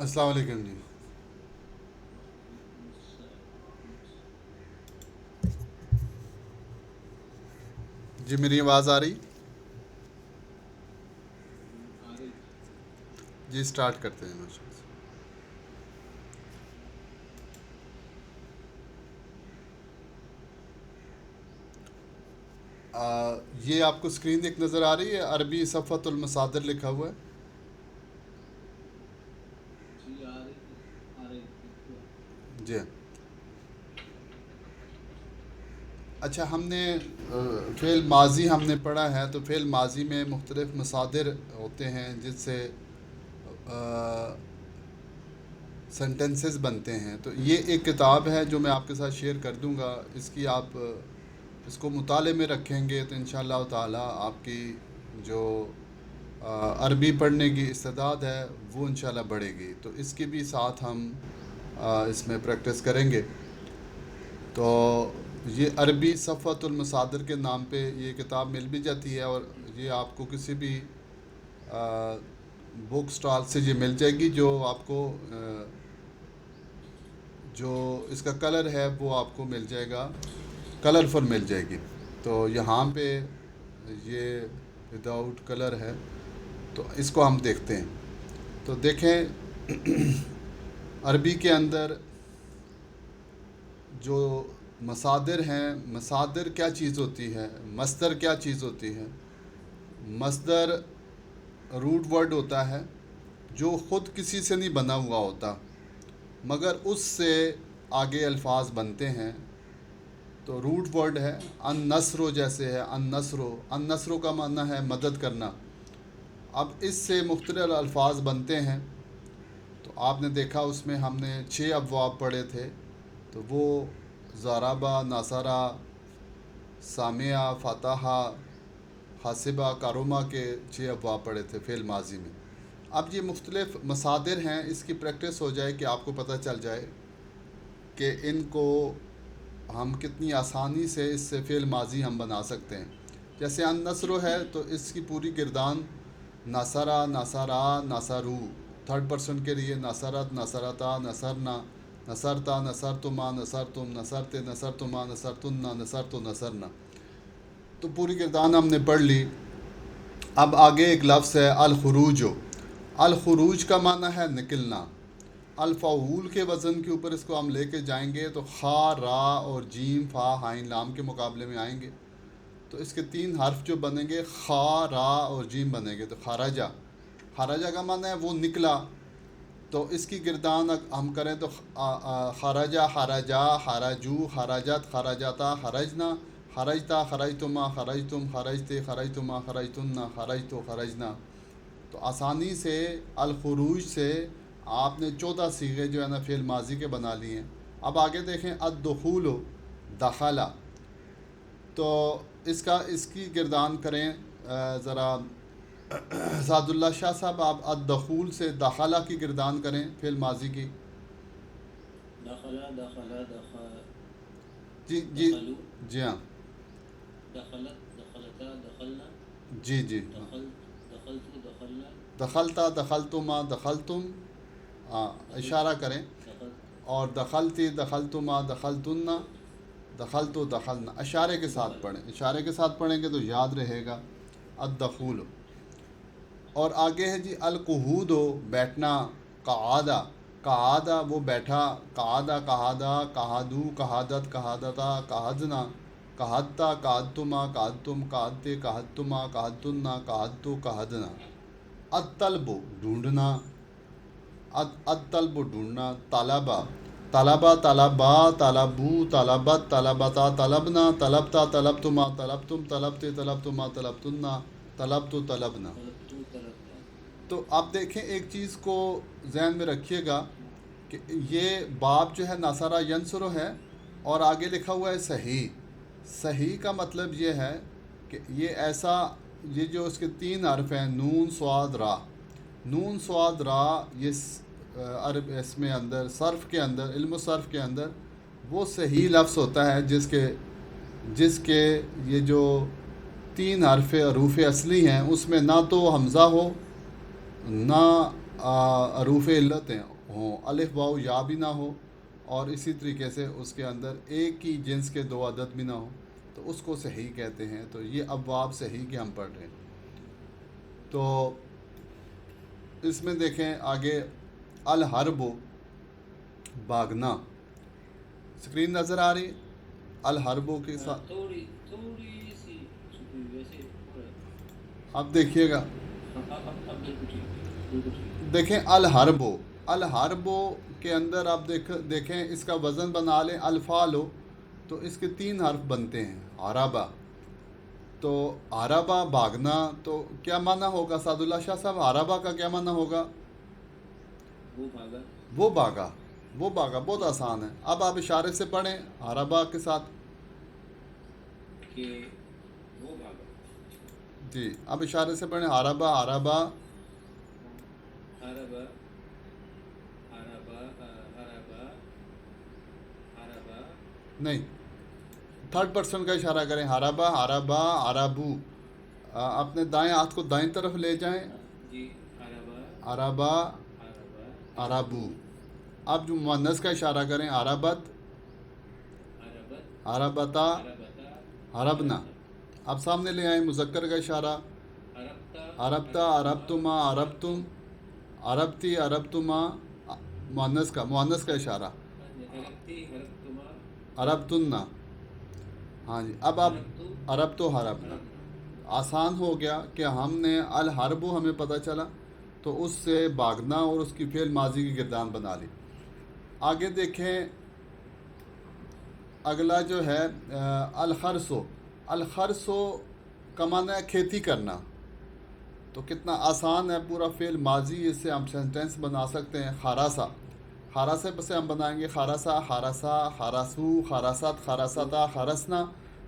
अस्सलाम वालेकुम जी। जी मेरी आवाज़ आ रही? जी स्टार्ट करते हैं माशाल्लाह से। ये आपको स्क्रीन एक नज़र आ रही है, अरबी सफ़तुल मसादिर लिखा हुआ है। जी हाँ। अच्छा, हमने फ़ेल माजी हमने पढ़ा है, तो फ़ेल माजी में मुख्तलिफ़ मसादिर होते हैं जिससे सेंटेंसेस बनते हैं। तो ये एक किताब है जो मैं आपके साथ शेयर कर दूंगा। इसकी आप इसको मुताले में रखेंगे तो इंशाअल्लाह ताला आपकी जो अरबी पढ़ने की इस्तेदाद है वो इंशाल्लाह बढ़ेगी। तो इसकी भी साथ हम इसमें प्रैक्टिस करेंगे। तो ये अरबी सफ़तुल मसादिर के नाम पे ये किताब मिल भी जाती है, और ये आपको किसी भी बुक स्टॉल से ये मिल जाएगी। जो इसका कलर है वो आपको मिल जाएगा, कलरफुल मिल जाएगी। तो यहाँ पे ये विदाउट कलर है, तो इसको हम देखते हैं। तो देखें, अरबी के अंदर जो मसादिर हैं, मसादिर क्या चीज़ होती है, मस्दर क्या चीज़ होती है। मस्दर रूट वर्ड होता है जो ख़ुद किसी से नहीं बना हुआ होता, मगर उससे आगे अल्फाज बनते हैं। तो रूट वर्ड है अन नस्रो, जैसे है अन नस्रो। अन नस्रो का माना है मदद करना। अब इससे मुख्तलिफ अल्फाज बनते हैं। तो आपने देखा उसमें हमने 6 अबवाब पढ़े थे। तो वो ज़राबा, नासरा, सामिया, फ़तहा, हासिबा, कारोमा के 6 अबवाब पढ़े थे फ़ेल माजी में। अब ये मुख्तलिफ़ मसादिर हैं, इसकी प्रैक्टिस हो जाए कि आपको पता चल जाए कि इनको हम कितनी आसानी से इससे फ़ेल माजी हम बना सकते हैं। जैसे अन नस्रो है तो इसकी पूरी गिरदान नसरा, नसरा, नसरू। थर्ड पर्सन के लिए नसरत, नसरता, नसरना, नसरता, नसरतुमा, नसरतुम, नसरते, नसरतुमा, नसरतुन्ना, नसरतो, नसरना। तो पूरी गिरदान हमने पढ़ ली। अब आगे एक लफ्ज़ है अल खुरूज। अल खुरूज का माना है निकलना। अल फ़ऊल के वज़न के ऊपर इसको हम लेके जाएंगे तो खा, रा और जीम, फ़ा, हाइन, लाम के मुकाबले में आएंगे। तो इसके 3 हर्फ जो बनेंगे, खा, रा और जीम बनेंगे। तो खराजा, खराजा का माना है वो निकला। तो इसकी गिरदान हम करें तो खराजा, खराजा, खराजू, खराजत, खराजाता, खरजना, खरजता, खरजतुमा, खरजतुम, खरजते, खरजतुमा, खरजतुन्ना, खरजतो, खरजना। तो आसानी से अल खुरूज से आपने 14 सीगे जो है ना फ़ेल माजी के बना लिए हैं। अब आगे देखें अद्दुखूल, दखला। तो इसकी गिरदान करें ज़रा सादुल्ला शाह साहब, आप अद्दखूल से दखला की गिरदान करें फ़ेल माजी की। दखला दखला दखल जी जी। दखलू जी हाँ। दखलत दखलता दखलना जी जी। दखल दखलतू दखलना दखलता, दखलतुमा, दखलतुम, दखल इशारा करें। दखल और दखलती, दखलतुमा, दखलतुन्ना, दखल तो दखलना, इशारे के साथ दखल पढ़ें। इशारे के साथ पढ़ेंगे तो याद रहेगा। अद्दखूल। और आगे है जी अलकुहूद, बैठना। कआदा, कआदा वो बैठा। कआदा, कहादा, कहादू, कहादत, कहादता, कहादना, कहादता, कहादतुमा, कहादतुम, कहादते, कहादतुमा, कहादतुन्ना, कहादतु, कहादना। अतलब, ढूंढना। अतलब, ढूंढना। तलबा, तलबा, तलबा, तलबू, तलबत, तलबता, तलबना, तलबता, तलबतुमा, तलबतुम, तलबते, तलबतुमा, तलबतुन्ना, तलबतु, तलबना। तलबतू तलबना। तो आप देखें, एक चीज़ को जहन में रखिएगा कि ये बाब जो है नासारा यंसरो है, और आगे लिखा हुआ है सही। सही का मतलब ये है कि ये ऐसा, ये जो इसके 3 हर्फ हैं, नून स्वाद रा। नून स्वाद रा, ये अरब इसमें अंदर सर्फ के अंदर, इल्म सर्फ के अंदर वो सही लफ्ज़ होता है जिसके जिसके ये जो 3 हर्फ हरूफ असली हैं उसमें ना तो हमज़ा हो, ना حروف علت ہوں، الف واو یا بھی نہ ہو، اور اسی طریقے سے اس کے اندر ایک ہی جنس کے دو عدد بھی نہ ہو، تو اس کو صحیح کہتے ہیں۔ تو یہ ابواب صحیح کے ہم پڑھ رہے ہیں۔ تو اس میں دیکھیں آگے الحرب، بھاگنا، اسکرین نظر آ رہی ہے الحرب کے ساتھ؟ تھوڑی سی چھپی ہوئی ویسے ہو رہا ہے۔ اب دیکھیے گا، اب بالکل ٹھیک ہے، بالکل ٹھیک دیکھیں الحرب کے اندر آپ دیکھیں اس کا وزن بنا لیں الفالو، تو اس کے 3 حرف بنتے ہیں عربہ۔ تو عربہ بھاگنا، تو کیا معنی ہوگا سعد اللہ شاہ صاحب؟ عربہ کا کیا معنی ہوگا؟ وہ بھاگا، وہ بھاگا بہت آسان ہے۔ اب آپ اشارے سے پڑھیں عربہ کے ساتھ کہ وہ بھاگا، جی، اب اشارے سے پڑھیں عربہ عربہ نہیں، تھرڈ پرسن کا اشارہ کریں، عربہ عربو، اپنے دائیں ہاتھ کو دائیں طرف لے جائیں، جی، عربہ عربو۔ اب جو مؤنث کا اشارہ کریں عربت عربتا عربنا۔ اب سامنے لے آئیں مذکر کا اشارہ، عربتا عربتما عربتم، عربتی عربتما، مؤنث کا اشارہ عربتنا۔ ہاں جی، اب آپ عرب تو حربنا، آسان ہو گیا کہ ہم نے الحرب ہمیں پتہ چلا، تو اس سے بھاگنا اور اس کی فعل ماضی کی گردان بنا لی۔ آگے دیکھیں اگلا جو ہے الخرسو کا معنی ہے کھیتی کرنا۔ تو کتنا آسان ہے، پورا فعل ماضی، اس سے ہم سینٹینس بنا سکتے ہیں۔ خاراسے سے ہم بنائیں گے خارسا خارسا خارسو خاراست خارستا خرسنا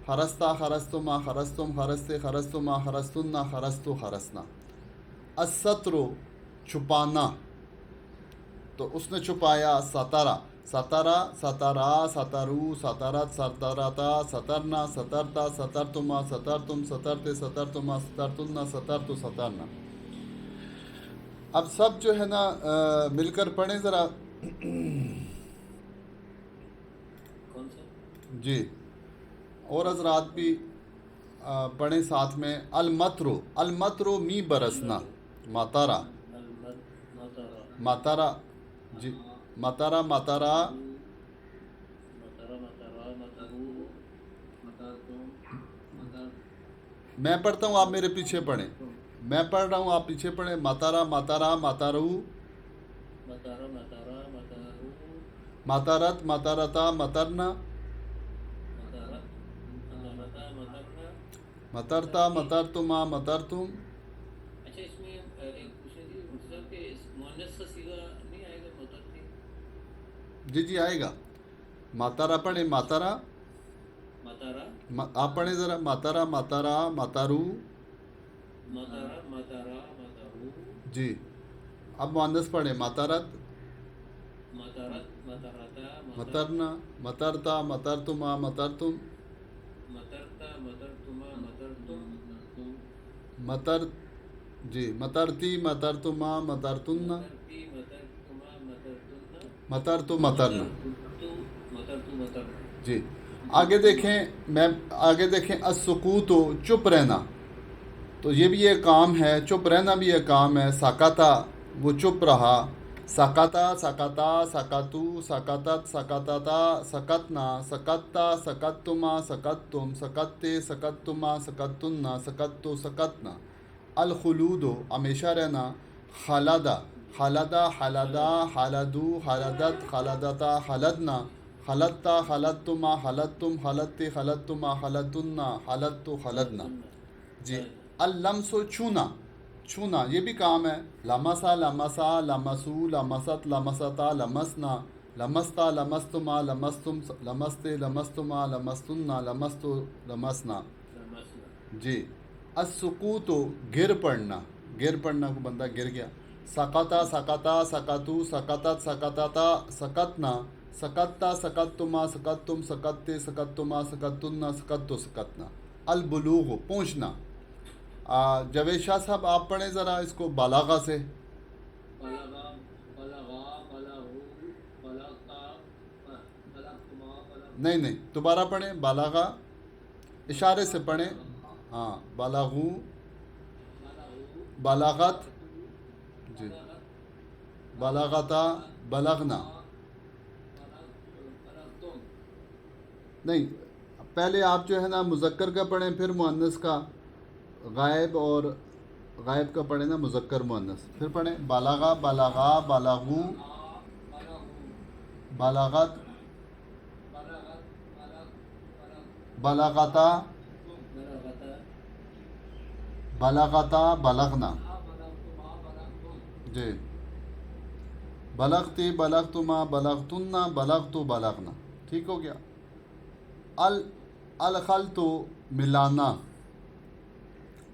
خرستا خرستما خرستم خرستے خرستما خرستنا خرستو خرسنا۔ السترو چھپانا، تو اس نے چھپایا ستارا ستارا ستارا سترو سترت سترتا سترنا سترتا سترتما سترتم سترتے سترتما سترتنا سترتو سترنا۔ اب سب جو ہے نا مل کر پڑھیں ذرا، کون سا؟ جی، اور حضرات بھی پڑھیں ساتھ میں۔ المطرو می برسنا، ماتارا ماتارا، جی، ماتارا میں پڑھتا ہوں آپ میرے پیچھے پڑھیں، میں پڑھ رہا ہوں آپ پیچھے پڑھیں۔ ماتارا ماتارو، ماتارت ماتارتا مترنا، مترتا مترتما مترتم۔ اچھا، اس میں ایک پوچھنا تھی مطلب کہ مؤنث کا صیغہ نہیں آئے گا مترتی؟ جی آئے گا۔ ماتارا پڑھیں، ماتارا آپ پڑھیں ذرا، ماتارا ماتارو، ماتارو، جی۔ اب مؤنث پڑھیں، ماتارت مترتا مترنا مترتا مترتما مترتم، مترتما مترتم، جی، مترتی مترتما مترتنا، مترتو مترنا، جی۔ آگے دیکھیں السکوت، چپ رہنا، تو یہ بھی ایک کام ہے، چپ رہنا بھی ایک کام ہے۔ سکتا، وہ چپ رہا، سکتا سکتا سکتو سکتت سکتتا سکتنا سکتا سکتما سکتتم سکتے سکتما سکتنا سکتو سکتنا۔ الخلود، ہمیشہ رہنا۔ خلدا خلدا خلدا خلدو خلدت خلدتا خلدنا خلدتا خلدتما خلدتم خلدتے خلدتما خلدنا خلدتو خلدنا، جی۔ اللمس، چھونا، یہ بھی کام ہے۔ لمسا لمسا لمسو لمست لمستا لمسنا لمستا لمستما لمستم لمستے لمستما لمستنا لمستو لمسنا، جی۔ السکوت، گر پڑنا کو بندہ گر گیا۔ سکتا سکتا سکتو سکتت سکتتا سکتنا سکتا سکتما سکتتم سکتے سکتما سکتنا سکتو سکتنا۔ البلوغ، پہنچنا۔ جاوید شاہ صاحب آپ پڑھیں ذرا اس کو بالاغہ سے، बलगा बलगा बलगू बलगता बलगतुमा बलग नहीं नहीं, दोबारा पढ़ें, बालागा, इशारे से पढ़ें। हाँ, बालागू, बलगू बालागत, जी, बलगत बालागता, बलगना। बलगतुम नहीं, पहले आप जो है ना मुज़क्कर का पढ़ें, फिर मुअन्नस का, गायब और गायब का पढ़ें ना, मुज़क्कर मुअन्नस, फिर पढ़ें बालागा, बालागा, बालागू, बलगू बालागत, बलगत बलग बालागता, बलगता बालागता, बलगना। बलगतुमा बलगतुम जी, बलगती, बलगतुमा, बलगतुन्ना, बलगतु, बलगना। ठीक हो गया। अल अल खल्तु, मिलाना,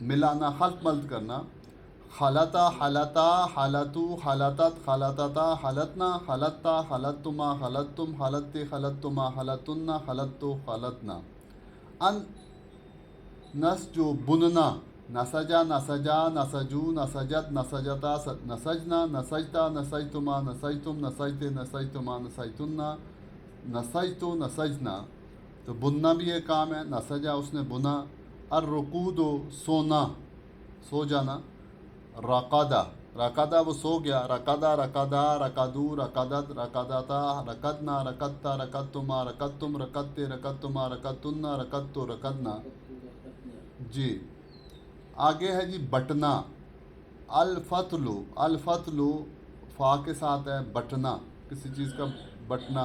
मिलाना, खल्त मल्त करना। खलता, हलता, हलतु, हलतत, खलतता, हलतना, खलत्ता, खलतुमा, खलतुम, खलत्ती, खलतुमा, खलतुन्ना, खलत्तु, खलतना। अन नस्जु, बुनना, नसजा, नसजा, नसजू, नसजत, नसजता, नसजना, नसजता, नसजतुमा, नसजतुम, नसजते, नसजतुमा, नसजतुन्ना, नसजतु, नसजना। तो बुनना भी एक काम है, नसजा उसने बुना। और रुकूदो, सोना, सो जाना। रकादा, रकादा वो सो गया। रकादा, रकादा, रकादू, रकादत, रकादाता, रकदना, रकत्ता, रकत्तुमा, रकत्तुम, रकत्ते, रकत्तुमा, रकत्तुन्ना, रकत्तु, रकदना। जी, आगे है जी बटना। अल फतलु, अल फतलु फा के साथ है बटना, किसी चीज़ का बटना।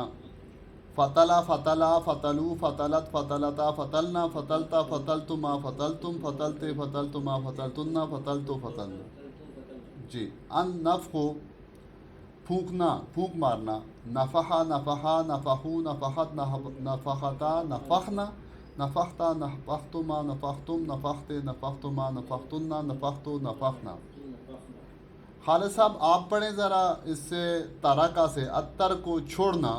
फतला, फतला, फतलू, फतलत, फतलता, फतलना, फतलता, फतलतुमा, फतलतुम, फतलते, फतलतुमा, फतलतुन्ना, फतलतु, फतलना। जी, अन नफ़्खु, फूंकना, फूंक मारना। नफ़हा, नफ़हा, नफ़हू, नफ़हत, नफ़हता, नफ़खना, नफ़ख्ता, नफ़ख्तुमा, नफ़ख्तुम, नफ़ख्ते, नफ़ख्तुमा, नफ़ख्तुन्ना, नफ़ख्तु, नफ़खना। खालिद साहब आप पढ़ें ज़रा इससे, तारका से, अत्तर को छोड़ना,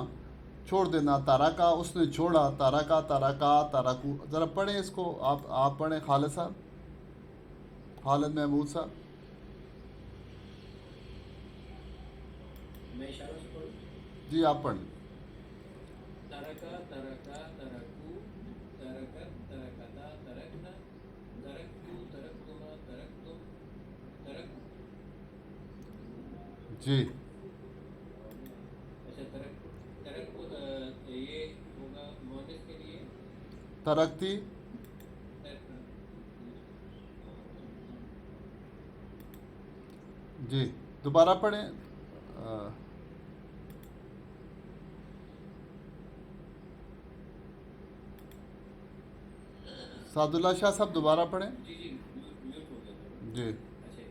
छोड़ देना। तारका उसने छोड़ा, तारका, तारका, तारकू। ज़रा पढ़ें इसको, आप पढ़ें खालिद साहब, खालिद महमूद साहब। मैं इशारों से पढ़ूं। जी आप पढ़ें। तरका तरका तरकू तरकत तरकता तरकना तरकतु तरकतुमा तरकतुम तरक जी, अच्छा तरक तरक ये होगा मोनिस के लिए तरक्ती, तरक जी, दोबारा पढ़ें। सादुल्ला शाह साहब दोबारा पढ़ें। जी जी म्यूट हो गया था। जी, अच्छा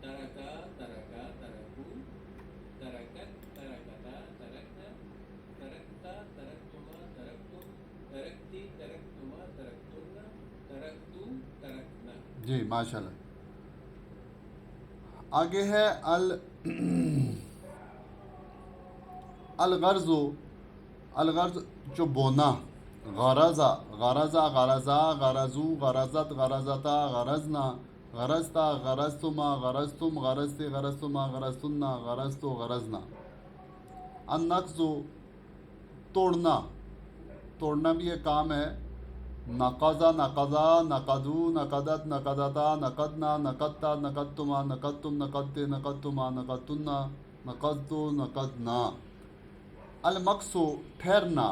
तरका तरका तरकू तरकत तरकता तरकना तरकता तरकतुमा तरकतुम तरकती तरकतुमा तरकतुन्ना तरकतु तरकना। जी, माशाल्लाह। आगे है अलगर्ज़ो, अलगर्ज़ जो बोना। गरज़ा, गरज़ा, गरज़ा, गरज़ू, गरज़त, गरज़ता, गरज़ना, गरज़ता, गरज़तुमा, गरज़तुम, गरज़ते, गरज़तुमा, गरज़तुन्ना, गरज़तु, गरज़ना। अन्नक़्ज़ु, तोड़ना, तोड़ना भी एक काम है। नक़ज़ा, नक़ज़ा, नक़दू, नक़दत, नक़दता, नक़दना, नक़दता, नक़दतुमा, नक़दतुम, नक़दते, नक़दतुमा, नक़दतुन्ना, नक़दतु, नक़दना। अलमक्सु, ठहरना,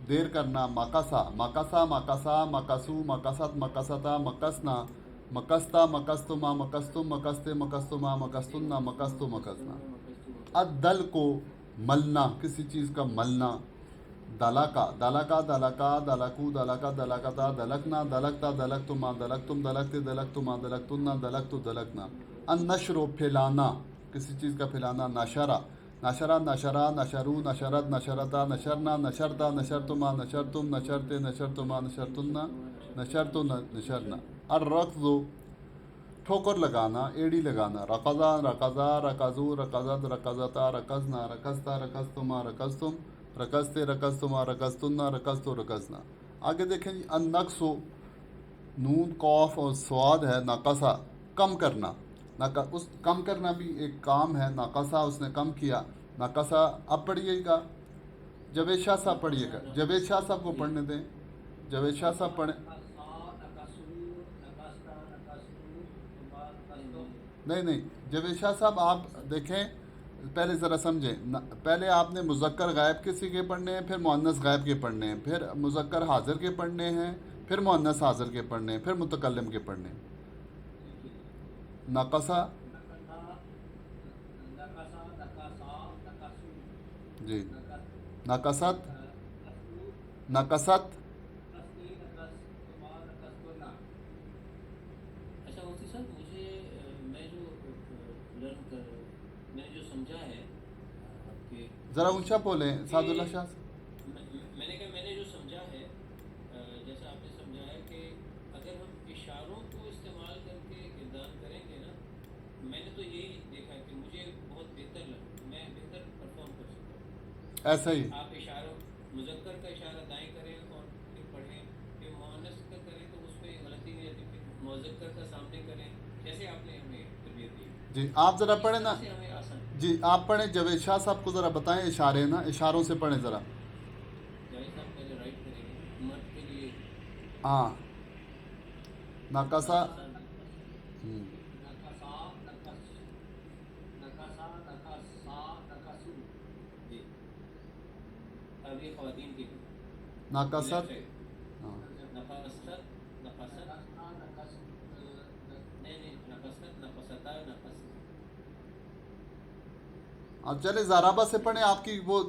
देर करना। मकसा, मकसा, मकसा, मकसू, मकसत, मकसता, मकसना, मकसता, मकस्तुमा, मकस्तुम, मकस्ते, मकस्तुमा, मकस्तुन्ना, मकस्तु, मकसना। अद्दल को मलना, किसी चीज़ का मलना। दलका, दलका, दलका, दलकू, दलका, दलकता, दलकना, दलकता, दलकतुमा, दलकतुम, दलकते, दलकतुमा, दलकतुन्ना, दलकतु, दलकना। अन्नशरो, फैलाना, किसी चीज़ का फैलाना। नशरा, नशरा, नशरा, नशरू, नशरत, नशरता, नशरना, नशरता, नशरतुमा, नशरतुम, नशरते, नशरतुमा, नशरतुन्ना, नशरतु, नशरना। अर्रक़्ज़ु, ठोकर लगाना, एड़ी लगाना। रक़ज़ा, रक़ज़ा, रक़ज़ू, रक़ज़त, रक़ज़ता, रक़ज़ना, रक़ज़ता, रक़ज़तुमा, रक़ज़तुम, रक़ज़ते, रक़ज़तुमा, रक़ज़तुन्ना, रक़ज़तु, रक़ज़ना। आगे देखें जी, अन्नक़्सु, नून, कौफ और स्वाद है। नक़सा, कम करना। اس کم کرنا بھی ایک کام ہے. ناقصہ اس نے کم کیا. ناقصہ اب پڑھیے گا. جاوید شاہ صاحب پڑھیے گا. جاوید شاہ صاحب کو پڑھنے دیں. جاوید شاہ صاحب پڑھیں. نہیں جاوید شاہ صاحب آپ دیکھیں پہلے ذرا سمجھیں. پہلے آپ نے مذکر غائب کسی کے پڑھنے ہیں, پھر مؤنث غائب کے پڑھنے ہیں, پھر مذکر حاضر کے پڑھنے ہیں, پھر مؤنث حاضر کے پڑھنے ہیں, پھر متکلم کے پڑھنے ہیں. ناقصہ جی. ناقصت ناقصت اچھا مفتی صاحب مجھے میں جو لرن کر میں نے جو سمجھا ہے کہ ذرا اونچا بولیں سعد اللہ شاہ. میں نے کہا میں نے جو سمجھا ہے جیسا آپ نے سمجھا ہے کہ اگر ہم اشاروں کو استعمال کر کے کردار کریں گے نا, میں نے تو یہی دیکھا کہ مجھے بہت بہتر لگا, میں بہتر پرفارم کر سکتا ہوں. ایسا ہی آپ اشارہ مذکر کا اشارہ دائیں کریں اور پھر پڑھیں, پھر مؤنث کا کریں تو اس پہ غلطی نہیں آتی, پھر مذکر کا سامنے کریں جیسے آپ نے ہمیں تربیت دی. جی. آپ ذرا اس پڑھیں طرح نا. سے ہمیں آسان. جی آپ پڑھیں. جاوید شاہ صاحب کو ذرا بتائیں اشارے نا, اشاروں سے پڑھیں ذرا. جاوید صاحب پہلے رائٹ کریں گے مرد کے لیے. ہاں. ناقصہ جی اب یہ خواتین کے لیے ناقصت. ہاں. نفست نفست نہیں نفست نفستا نفست. اب چلے زارابہ سے پڑھیں. آپ کی وہ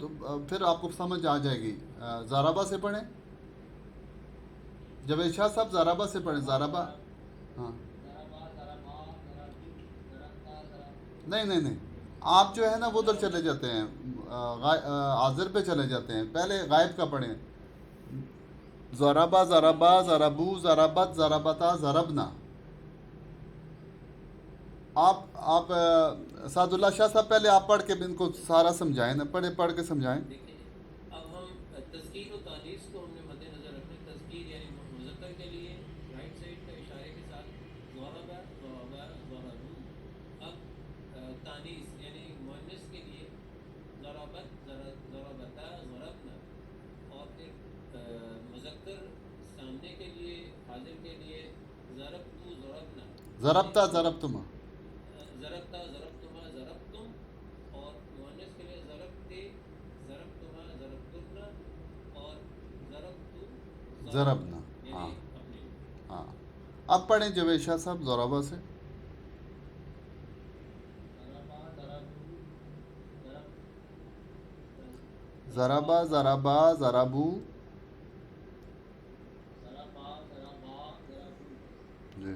پھر آپ کو سمجھ آ جائے گی. زارابہ سے پڑھیں. جاوید شاہ صاحب زارابہ سے پڑھیں. زارابہ. ہاں. نہیں آپ جو ہے نا وہ ادھر چلے جاتے ہیں, حاضر پہ چلے جاتے ہیں. پہلے غائب کا پڑھیں. زارابہ زارابہ زارابو زارابت زارابتا زاربنا. آپ سعد اللہ شاہ صاحب پہلے آپ پڑھ کے ان کو سارا سمجھائیں نا. پڑھ کے سمجھائیں. دیکھیں اب ہم تذکیر و تانیث کو ہم نے مد نظر رکھنا. تذکیر یعنی مذکر کے لیے رائٹ سائڈ کا اشارے کے ساتھ ضربا ضربا ضربو. اب تانیث یعنی مؤنث کے لیے ضربت ضربتا ضربنا, اور پھر مذکر سامنے کے لیے حاضر کے لیے ضربتو ضربنا, ضربتا ضربتما. ضربتا ضربتما ضربتم, اور مؤنث کے لیے ضربتے ضربتما ضربتنا, اور ضربتو ضربنا. یعنی ہاں اپنے لیے. ہاں. اب پڑھیں جاوید شاہ صاحب زارابہ سے. ضربا ضربا ضربو. جی.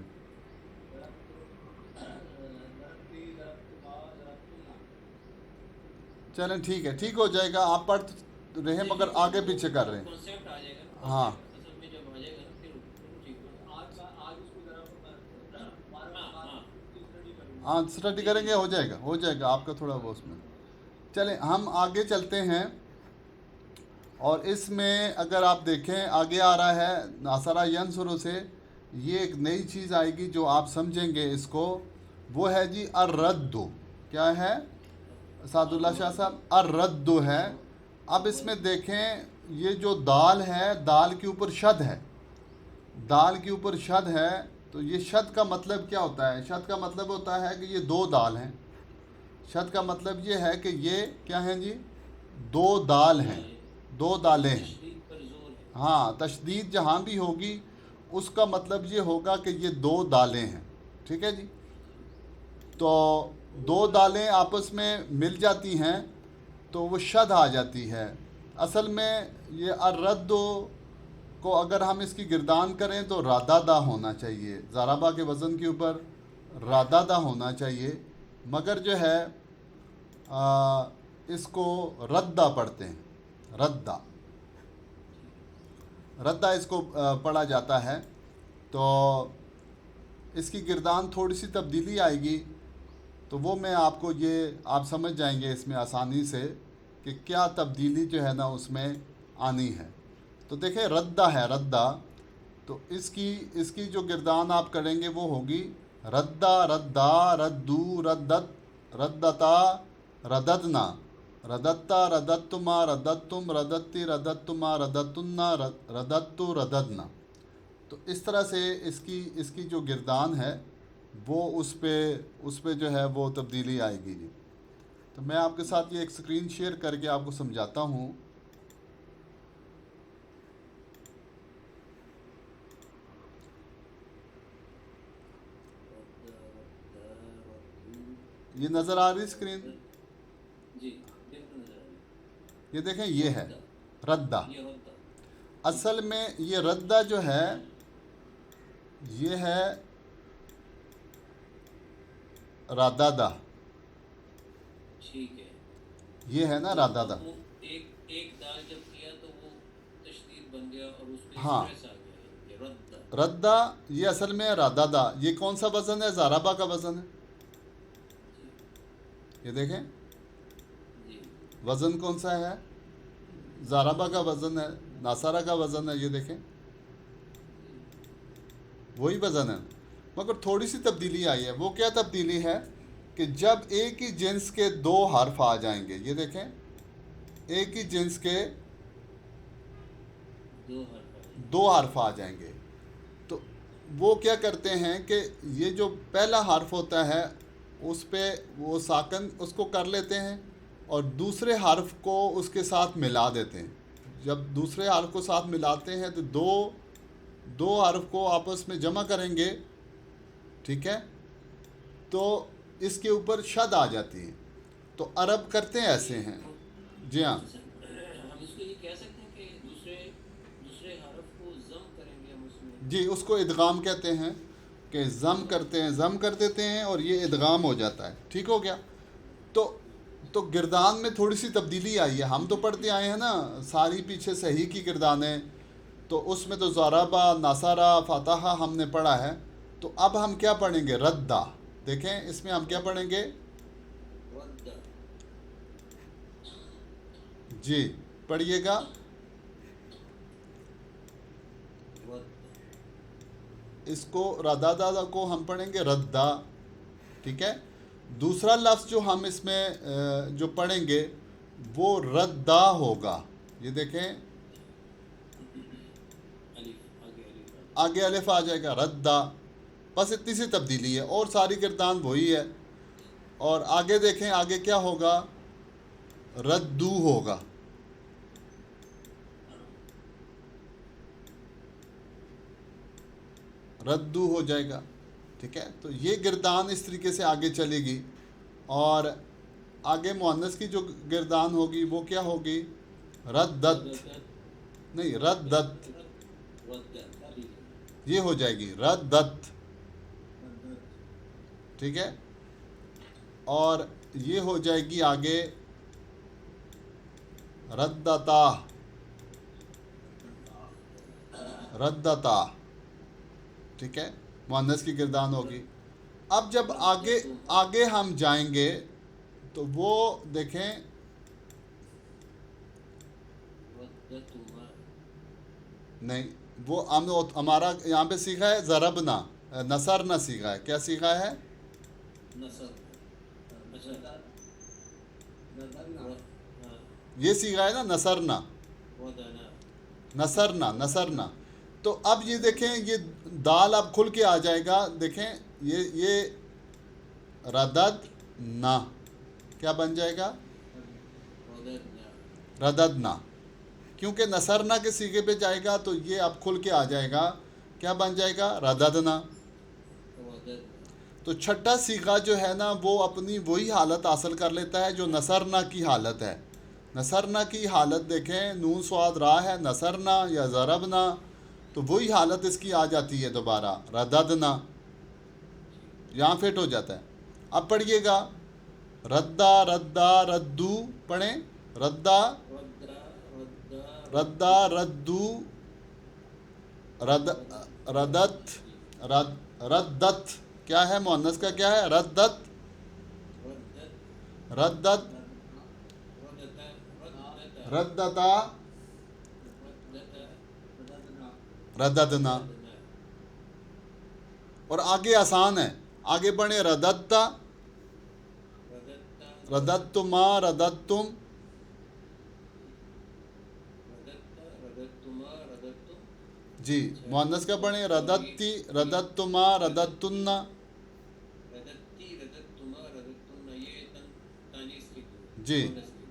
چلیں ٹھیک ہے, ٹھیک ہو جائے گا. آپ پڑھ رہے ہیں مگر آگے پیچھے کر رہے ہیں. کانسیپٹ آ جائے گا. ہاں اصل میں جب آ جائے گا نا پھر ٹھیک ہو ہاں اسٹڈی کریں گے, ہو جائے گا آپ کا تھوڑا وہ اس میں. چلیں ہم آگے چلتے ہیں. اور اس میں اگر آپ دیکھیں آگے آ رہا ہے ناصرہ ینصرو سے, یہ ایک نئی چیز آئے گی جو آپ سمجھیں گے اس کو. وہ ہے جی الرد. کیا ہے سعد اللہ شاہ صاحب؟ الرد ہے. اب اس میں دیکھیں یہ جو دال ہے, دال کے اوپر شد ہے. دال کے اوپر شد ہے تو یہ شد کا مطلب کیا ہوتا ہے؟ شد کا مطلب ہوتا ہے کہ یہ دو دال ہیں. شد کا مطلب یہ ہے کہ یہ کیا ہیں جی؟ دو دال ہیں, دو دالیں ہیں. تشدید پر زور ہے. ہاں تشدید جہاں بھی ہوگی اس کا مطلب یہ ہوگا کہ یہ دو دالیں ہیں. ٹھیک ہے جی. تو دو دالیں آپس میں مل جاتی ہیں تو وہ شد آ جاتی ہے. اصل میں یہ الرد کو اگر ہم اس کی گردان کریں تو رادادا ہونا چاہیے. ضربہ کے وزن کے اوپر رادادا ہونا چاہیے, مگر جو ہے اس کو ردہ پڑھتے ہیں. ردہ اس کو پڑھا جاتا ہے. تو اس کی گردان تھوڑی سی تبدیلی آئے گی تو وہ میں آپ کو یہ آپ سمجھ جائیں گے اس میں آسانی سے کہ کیا تبدیلی جو ہے نا اس میں آنی ہے. تو دیکھیں ردہ ہے, ردہ. تو اس کی جو گردان آپ کریں گے وہ ہوگی ردا ردا ردو ردت ردتا رددنا ردتا ردتما ردتم ردتی ردتما ردتنا ردتو رددنا. تو اس طرح سے اس کی جو گردان ہے وہ اس پہ جو ہے وہ تبدیلی آئے گی جی. تو میں آپ کے ساتھ یہ ایک اسکرین شیئر کر کے آپ کو سمجھاتا ہوں. یہ نظر آ رہی اسکرین؟ جی بالکل نظر آ رہی یہ دیکھیں، یہ ہے ردہ. ہے. یہ ہوتا اصل میں یہ ردہ جو ہے یہ ہے رادادہ. ٹھیک ہے. یہ ہے نا رادادہ. وہ ایک دال جب کیا تو وہ تشدید بن گیا اور اس پہ ہاں، اسٹریس آ گیا. یہ رد. ردہ یہ اصل میں رادادہ. یہ کون سا وزن ہے؟ زارابا کا وزن ہے. یہ دیکھیں جی وزن کون سا ہے؟ زارابا کا وزن ہے، ناصارہ کا وزن ہے. یہ دیکھیں وہی وزن ہے، مگر تھوڑی سی تبدیلی آئی ہے. وہ کیا تبدیلی ہے کہ جب ایک ہی جنس کے دو حرف آ جائیں گے. یہ دیکھیں ایک ہی جنس کے دو حرف آ جائیں گے تو وہ کیا کرتے ہیں کہ یہ جو پہلا حرف ہوتا ہے اس پہ وہ ساکن اس کو کر لیتے ہیں اور دوسرے حرف کو اس کے ساتھ ملا دیتے ہیں. جب دوسرے حرف کو ساتھ ملاتے ہیں تو دو حرف کو آپس میں جمع کریں گے، ٹھیک ہے، تو اس کے اوپر شد آ جاتی ہے. تو عرب کرتے ہیں ایسے ہیں. جی ہاں، ہم اس کو یہ کہہ سکتے ہیں کہ دوسرے حرف کو ضم کریں گے ہم اس میں. جی اس کو ادغام کہتے ہیں کہ ضم کرتے ہیں، ضم کر دیتے ہیں اور یہ ادغام ہو جاتا ہے. ٹھیک ہو گیا. تو گردان میں تھوڑی سی تبدیلی آئی ہے. ہم تو پڑھتے آئے ہیں نا ساری پیچھے صحیح کی گردانیں، تو اس میں تو زارابا، ناصارہ، فاتحہ ہم نے پڑھا ہے. تو اب ہم کیا پڑھیں گے؟ ردہ. دیکھیں اس میں ہم کیا پڑھیں گے؟ رد. جی پڑھیے گا. رد. اس کو ردادہ کو ہم پڑھیں گے ردہ. ٹھیک ہے. دوسرا لفظ جو ہم اس میں جو پڑھیں گے وہ ردہ ہوگا. یہ دیکھیں الف آگے الف. آگے الف آ جائے گا ردہ. بس اتنی سی تبدیلی ہے اور ساری گردان وہی ہے. اور آگے دیکھیں آگے کیا ہوگا؟ ردو ہوگا. ردو ہو جائے گا. ٹھیک ہے. تو یہ گردان اس طریقے سے آگے چلے گی. اور آگے مؤنث کی جو گردان ہوگی وہ کیا ہوگی؟ ردت. نہیں ردت، یہ ہو جائے گی ردت. ٹھیک ہے. اور یہ ہو جائے گی آگے ردتا. ردتا. ٹھیک ہے. مؤنث کی گردان ہوگی. اب جب آگے ہم جائیں گے تو وہ دیکھیں نہیں، وہ ہمارا یہاں پہ سیکھا ہے ضربنا، نصرنا سیکھا ہے. کیا سیکھا ہے؟ یہ سیکھا ہے نا نصرنا. نصرنا. تو اب یہ دیکھیں یہ دال اب کھل کے آ جائے گا. دیکھیں یہ ردد نا کیا بن جائے گا؟ رددنا. کیونکہ نصرنا کے سیغے پہ جائے گا تو یہ اب کھل کے آ جائے گا. کیا بن جائے گا؟ رددنا. تو چھٹا سیغہ جو ہے نا وہ اپنی وہی حالت حاصل کر لیتا ہے جو نصرنا کی حالت ہے. نصرنا کی حالت دیکھیں نون صاد را ہے، نصرنا یا ضربنا، تو وہی حالت اس کی آ جاتی ہے دوبارہ رددنا. یہاں فٹ ہو جاتا ہے. اب پڑھیے گا ردہ ردہ ردو. پڑھیں ردہ ردہ ردو ردت ردت. کیا ہے مؤنث کا؟ کیا ہے؟ ردت. ردت ردتا رددنا. اور آگے آسان ہے. आगे बढ़े रदत्ता, रदत्ता, रदत्तुमा, रदत्तुम, रदत्ता, रदत्तुमा, रदत्तुम। जी मुअन्नस का पढ़ें रदत्ती, रदत्तुमा, रदत्तुन्ना, रदत्ती, रदत्तुमा, रदत्तुन्ना, ये तानीस की हुई, जी मुअन्नस की।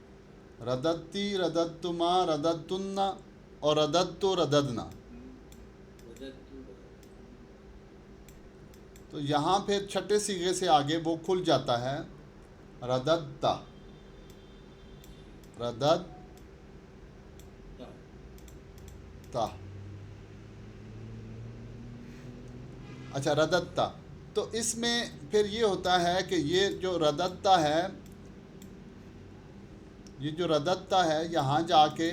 रदत्ती, रदत्तुमा, रदत्तुन्ना और रदत्तु, रददना। रदत्तु, रदत्तु। तो यहाँ फिर छठे सीगे से आगे वो खुल जाता है रदत्ता, रदत्ता। ता, अच्छा रदत्ता, तो इसमें फिर ये होता है कि ये जो रदत्ता है, ये जो रदत्ता है यहाँ जाके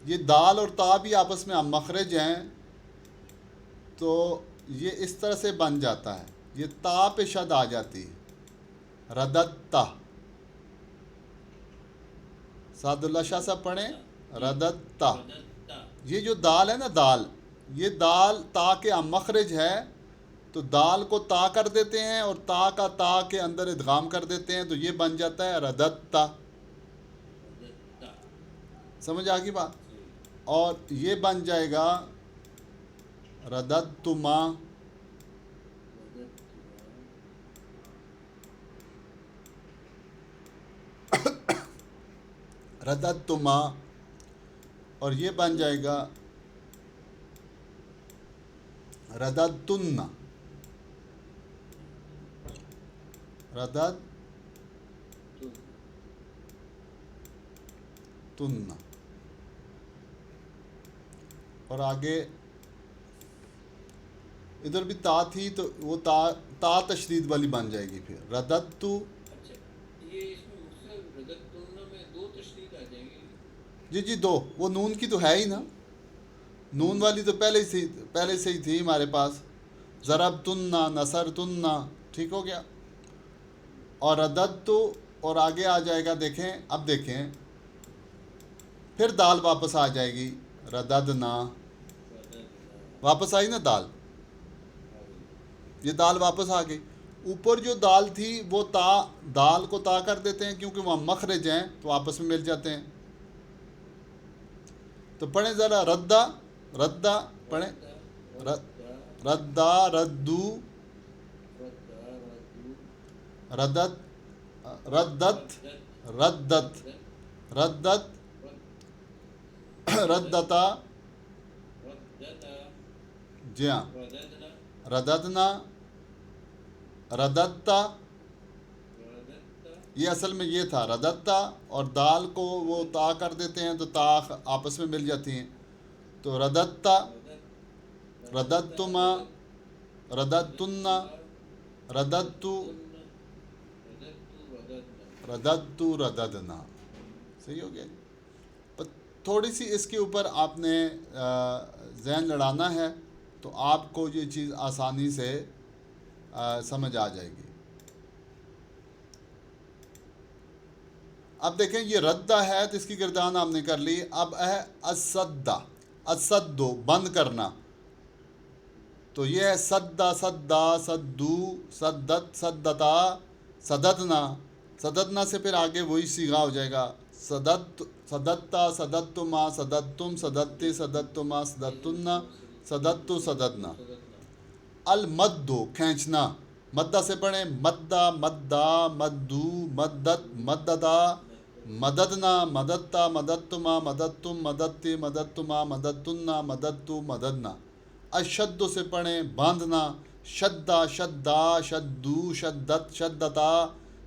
ये दाल और ता भी आपस में मखरज हैं, तो ये इस तरह से बन जाता है, ये ता पे शद आ जाती है रदत्ता। सादुल्ला शाह साहब पढ़ें रदत्ता। रदत्ता, ये जो दाल है ना, दाल, ये दाल ता के मखरज है, तो दाल को ता कर देते हैं और ता का ता के अंदर इदगाम कर देते हैं, तो ये बन जाता है रदत्ता। रदत्ता। समझ आ गई बात? जी। और ये बन जाएगा रदत्तुमा, रदत्तुमा, रदत्तुमा, और ये बन जाएगा रदत्तुन्ना, रदत्तुन्ना। और आगे इधर भी ता थी, तो वो ता तशदीद वाली बन जाएगी फिर रदत्तु। अच्छा, ये इसमें मुख्तलिफ रदत्तुन्ना में दो तशदीद आ जाएंगी। जी जी दो, वो नून की तो है ही ना, नून वाली तो पहले से ही थी हमारे पास, ज़रबतुन्ना, नसरतुन्ना, ठीक हो गया। और रदत्तु, और आगे आ जाएगा, देखें अब देखें, फिर दाल वापस आ जाएगी रददना, रदत्ता, वापस आई ना दाल, ये दाल वापस आ गई। ऊपर जो दाल थी वो दाल को ता कर देते हैं, क्योंकि वहाँ मखरज हैं तो आपस में मिल जाते हैं। तो पढ़ें ज़रा रद्दा, रद्दा पढ़ें, रद्दा, रद्दू, रदत, रद्दत, रद्दत, रद्दत, रद्दता, जी हाँ, रददना, रदत्ता, ये असल में ये था रदत्ता, और दाल को वो ता कर देते हैं तो ता आपस में मिल जाती हैं, तो रदत्ता, रदत्तुमा, रदत्तुन्ना, रदत्तु, रदत्तु, रददना। सही हो गया जी। पर थोड़ी सी इसके ऊपर आपने ज़हन लड़ाना है, तो आपको ये चीज़ आसानी से समझ आ जाएगी। अब देखें ये रद्दा है तो इसकी गिरदान आपने कर ली। अब है असद्दा, असद्दो बंद करना, तो ये है सद्दा, सद्दा, सद्दू, सद्दत, सद्दता, सददना। सददना से फिर आगे वही सीगा हो जाएगा, सदत, सदत्ता, सदत्तुमा, सदत्तुम, सदत्ते, सदत्तुमा, सदत्तुन्ना, सदत्तु, सददना। अल मद्दो खींचना, मद्दा से पढ़ें मद्दा, मद्दा, मद्दू, मद्दत, मद्दता, मददना, मदत्ता, मदत्तुमा, मदत्तुम, मदत्ते, मदत्तुमा, मदत्तुन्ना, मदत्तु, मददना। अशद्दो से पढ़ें बांधना, शद्दा, शद्दा, शद्दू, शद्दत, शद्दता,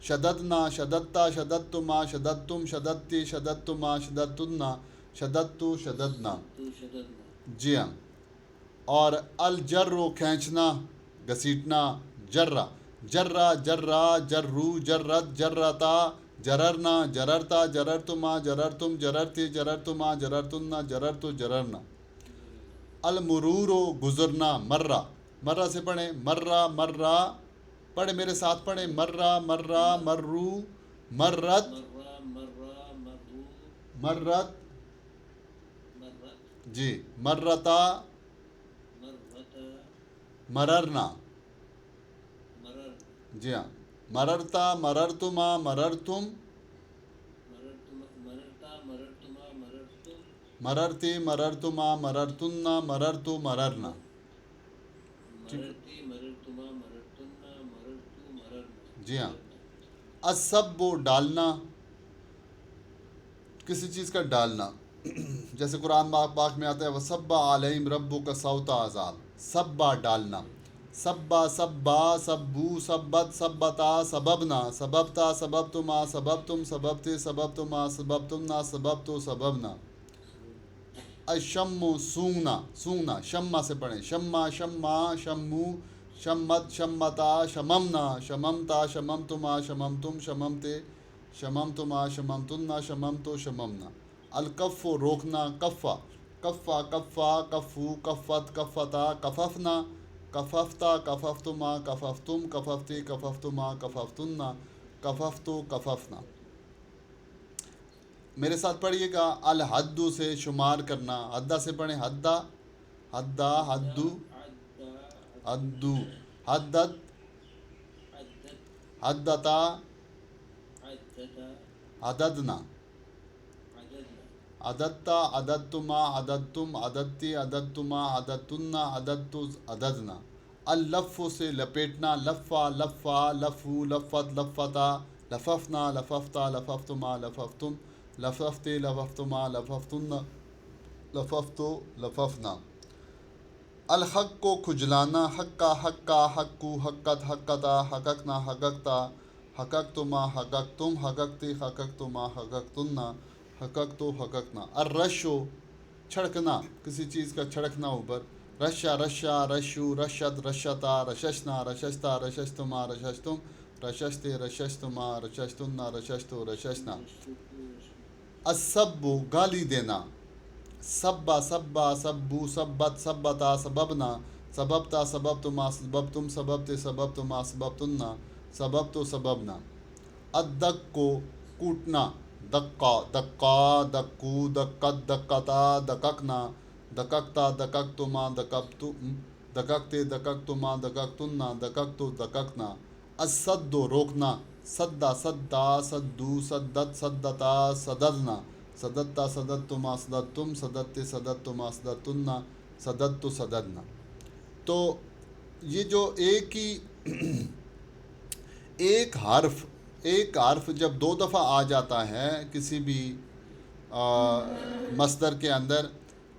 शददना, शदत्ता, शदत्तुमा, शदत्तुम, शदत्ते, शदत्तुमा, शदत्तुन्ना, शदत्तु, शददना। जी हाँ। और अल जर्रो खींचना, घसीटना, जर्रा, जर्रा, जर्रा, जर्रू, जर्रत, जर्रता, जररना, जररता, जररतुमा, जररतुम, जररते, जररतुमा, जररतुन्ना, जररतु, जररना। अल मुरूरो गुजरना, मर्रा, मर्रा से पढ़ें मर्रा, मर्रा, पढ़े मेरे साथ पढ़ें मर्रा, मर्रा, मर्रू, मर्रत, मर्रत, जी, मर्रता, मररना, मरर जी हाँ, मररता, मररतुमा, मररतुम, मररता मररतुमा मररतुम मररती, मररतुमा, मररतुन्ना, मररतु, मररना। ठीक है। मररती मररतुमा मररतुन्ना मररतु मररना जी हाँ। मररना। असब्बो डालना, किसी चीज़ का डालना। जैसे कुरान पाक में आता है वसब्बा अलैहिम रब्बुका सौता अज़ाब, सब्बा डालना। सब्बा, सब्बा, सब्बू, सब्बत, सब्बता, सबबना, सबबता, सबबतुमा, सबबतुम, सबबते, सबबतुमा, सबबतुमना, सबबतो, सबबना। अशम्मु, सूंघना, सूंघना, शम्मा से पढ़ें, शम्मा, शम्मा, शम्मू, शम्मत, शम्मता, शममना, शममता, शममतुमा, शममतुम, शममते, शममतुमा, शममतुन्ना, शममतो, शममना। अलकफ़ो रोकना, कफ़ा, कफ़ा, कफ़ा, कफ़ू, कफ़त, कफ़ता, कफ़फ़ना, कफ़फ़ता, कफ़फ़तुमा, कफ़फ़तुम, कफ़फ़ते, कफ़फ़तुमा, कफ़फ़तुन्ना, कफ़फ़तो, कफ़फ़ना। मेरे साथ पढ़िएगा। अल हद्दू से शुमार करना, हद्दा से पढ़ें, हद्दा, हद्दा, हद्दू, अद्दा हद्दू, हद्दत, अद्दत हद्दता, अद्दता अददना, अददना अदत्ता, अदत्तुमा, अदत्तुम, अदत्ती, अदत्तुमा, अदत्तुन्ना, अदत्तु, अददना। अल लफ़्फ़ु से लपेटना, लफ़्फ़ा, लफ़्फ़ा, लफ़्फ़ू, लफ़्फ़त, लफ़्फ़ता, लफ़फ़ना, लफ़फ़ता, लफ़फ़तुमा, लफ़फ़तुम, लफ़फ़ते, लफ़फ़तुमा, लफ़फ़तुन्ना, लफ़फ़तो, लफ़फ़ना। अल हक़ को खुजलाना, हक्का, हक्का, हक्कू, हक्कत, हक्कता, हककना, हककता, हककतुमा, हककतुम, हककते, हककतुमा, हककतुन्ना, हककतो, हककना। अर रशो छड़कना, किसी चीज़ का छड़कना ऊपर। रशा, रशा, रशु, रशत, रशता, रशशना, रशस्ता, रशस्तुमा, रशस्तुम, रशस्ते, रशस्तुमा, रशस्तुन्ना, रशस्तो, रशसना। असब्बु गाली देना, सब्बा, सब्बा, सब्बू, सब्बत, सब्बता, सबबना, सबबता, सबबतुमा, सबबतुम, सबबते, सबबतुमा, सबबतुन्ना, सबबतो, सबबना। अद्दक को कूटना, दक्का, दक्का, दक्कू, दक्कत, दक्कता, दककना, दककता, दककतुमा, दककतु, दककते, दककतुमा, दककतुन्ना, दककतो, दककना। असद्दो रोकना, सद्दा, सद्दा, सद्दू, सद्दत, सद्दता, सददना, सदत्ता, सदत्तुमा, सदत्तुम, सदत्ते, सदत्तुमा, सदत्तुन्ना, सदत्तु, सददना। तो ये जो एक हर्फ जब दो दफ़ा आ जाता है किसी भी मस्दर के अंदर,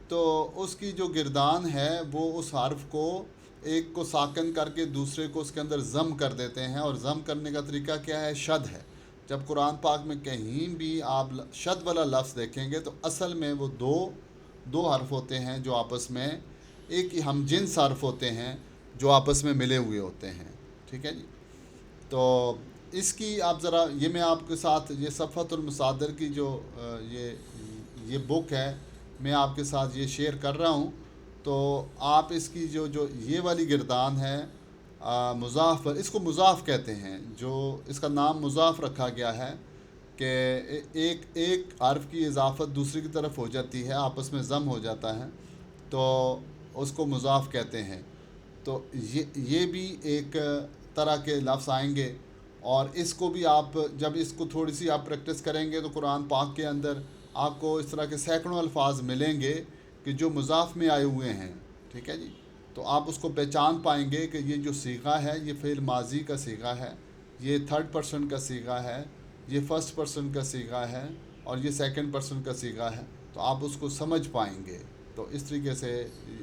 तो उसकी जो गिरदान है वो उस हर्फ को एक को साकन करके दूसरे को उसके अंदर ज़म कर देते हैं। और ज़म करने का तरीका क्या है? शद है। जब कुरान पाक में कहीं भी आप शद वाला लफ्ज़ देखेंगे तो असल में वो दो हर्फ होते हैं जो आपस में एक ही हम जिन्स हर्फ होते हैं जो आपस में मिले हुए होते हैं। ठीक है जी। तो इसकी आप ज़रा ये मैं आपके साथ ये सफ़तुल मुसादिर की जो ये बुक है मैं आपके साथ ये शेयर कर रहा हूँ। तो आप इसकी जो ये वाली गिरदान है मुज़ाफ़, इसको मुज़ाफ़ कहते हैं, जो इसका नाम मुज़ाफ़ रखा गया है कि एक हर्फ की इजाफ़त दूसरी की तरफ हो जाती है, आपस में ज़म हो जाता है, तो उसको मुज़ाफ़ कहते हैं। तो ये भी एक तरह के लफ्ज़ आएंगे। और इसको भी आप जब इसको थोड़ी सी आप प्रैक्टिस करेंगे तो कुरान पाक के अंदर आपको इस तरह के सैकड़ों अल्फाज मिलेंगे कि जो मुज़ाफ़ में आए हुए हैं। ठीक है जी। तो आप उसको पहचान पाएंगे कि ये जो सीगा है ये फ़ेल माजी का सीगा है, ये थर्ड पर्सन का सीगा है, ये फर्स्ट पर्सन का सीगा है और ये सेकंड पर्सन का सीगा है। तो आप उसको समझ पाएंगे। तो इस तरीके से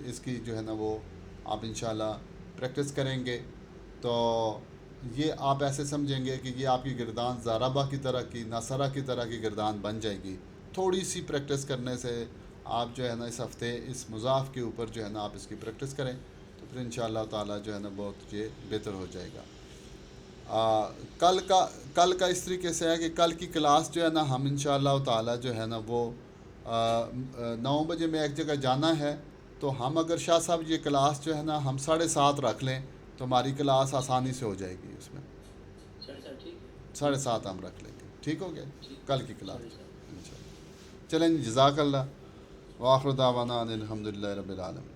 इसकी जो है ना वो आप इंशाल्लाह प्रैक्टिस करेंगे तो ये आप ऐसे समझेंगे कि ये आपकी गिरदान ज़ाराबा की तरह की, नासरा की तरह की गिरदान बन जाएगी। थोड़ी सी प्रैक्टिस करने से आप जो है ना इस हफ़्ते इस मुज़ाफ़ के ऊपर जो है ना आप इसकी प्रैक्टिस करें तो फिर इंशाअल्लाह ताला जो है ना बहुत ये बेहतर हो जाएगा। कल का इस तरीके से है कि कल की क्लास जो है ना हम इंशाअल्लाह ताला जो है ना वो 9 बजे में एक जगह जाना है। तो हम अगर शाह साहब ये क्लास जो है ना हम 7:30 रख लें तो हमारी क्लास आसानी से हो जाएगी। उसमें 7:30 हम रख लेंगे। ठीक हो गया कल की क्लास इंशाअल्लाह। चलें, जज़ाकल्लाह व आखिर दावाना अनिल हम्दुलिल्लाहि रब्बिल आलमीन।